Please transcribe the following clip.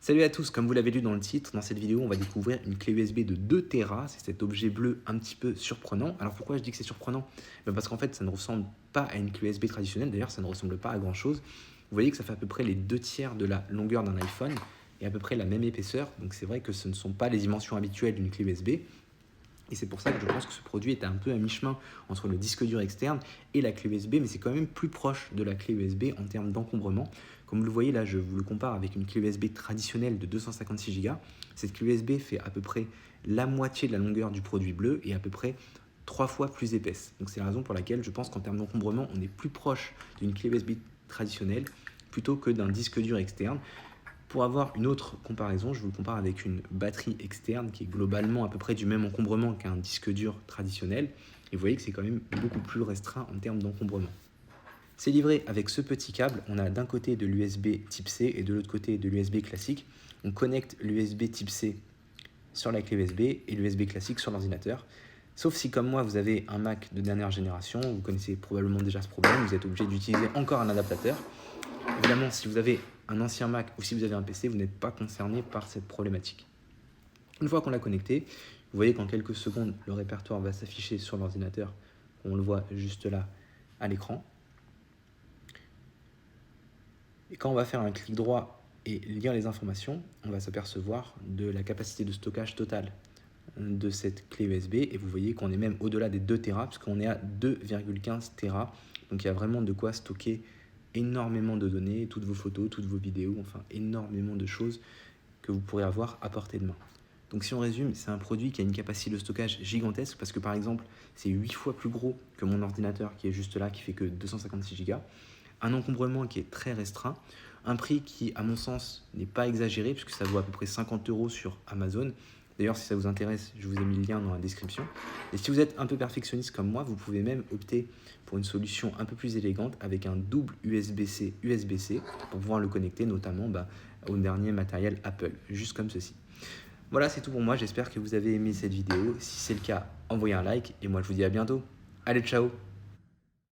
Salut à tous, comme vous l'avez lu dans le titre, dans cette vidéo, on va découvrir une clé USB de 2 Tera. C'est cet objet bleu un petit peu surprenant. Alors pourquoi je dis que c'est surprenant? Parce qu'en fait, ça ne ressemble pas à une clé USB traditionnelle. D'ailleurs, ça ne ressemble pas à grand chose. Vous voyez que ça fait à peu près les 2/3 de la longueur d'un iPhone et à peu près la même épaisseur. Donc c'est vrai que ce ne sont pas les dimensions habituelles d'une clé USB. Et c'est pour ça que je pense que ce produit est un peu à mi-chemin entre le disque dur externe et la clé USB, mais c'est quand même plus proche de la clé USB en termes d'encombrement. Comme vous le voyez là, je vous le compare avec une clé USB traditionnelle de 256 Go. Cette clé USB fait à peu près la moitié de la longueur du produit bleu et à peu près 3 fois plus épaisse. Donc c'est la raison pour laquelle je pense qu'en termes d'encombrement, on est plus proche d'une clé USB traditionnelle plutôt que d'un disque dur externe. Pour avoir une autre comparaison, je vous le compare avec une batterie externe qui est globalement à peu près du même encombrement qu'un disque dur traditionnel. Et vous voyez que c'est quand même beaucoup plus restreint en termes d'encombrement. C'est livré avec ce petit câble. On a d'un côté de l'USB type C et de l'autre côté de l'USB classique. On connecte l'USB type C sur la clé USB et l'USB classique sur l'ordinateur. Sauf si, comme moi, vous avez un Mac de dernière génération, vous connaissez probablement déjà ce problème, vous êtes obligé d'utiliser encore un adaptateur. Évidemment, si vous avez un ancien Mac ou si vous avez un PC, vous n'êtes pas concerné par cette problématique. Une fois qu'on l'a connecté, vous voyez qu'en quelques secondes, le répertoire va s'afficher sur l'ordinateur. On le voit juste là à l'écran. Et quand on va faire un clic droit et lire les informations, on va s'apercevoir de la capacité de stockage totale de cette clé USB. Et vous voyez qu'on est même au-delà des 2 Tera, puisqu'on est à 2,15 Tera. Donc il y a vraiment de quoi stocker énormément de données, toutes vos photos, toutes vos vidéos, enfin énormément de choses que vous pourrez avoir à portée de main. Donc si on résume, c'est un produit qui a une capacité de stockage gigantesque parce que par exemple, c'est 8 fois plus gros que mon ordinateur qui est juste là, qui fait que 256 Go. Un encombrement qui est très restreint, un prix qui, à mon sens, n'est pas exagéré puisque ça vaut à peu près 50 € sur Amazon. D'ailleurs, si ça vous intéresse, je vous ai mis le lien dans la description. Et si vous êtes un peu perfectionniste comme moi, vous pouvez même opter pour une solution un peu plus élégante avec un double USB-C, USB-C pour pouvoir le connecter notamment au dernier matériel Apple, juste comme ceci. Voilà, c'est tout pour moi. J'espère que vous avez aimé cette vidéo. Si c'est le cas, envoyez un like et moi je vous dis à bientôt. Allez, ciao!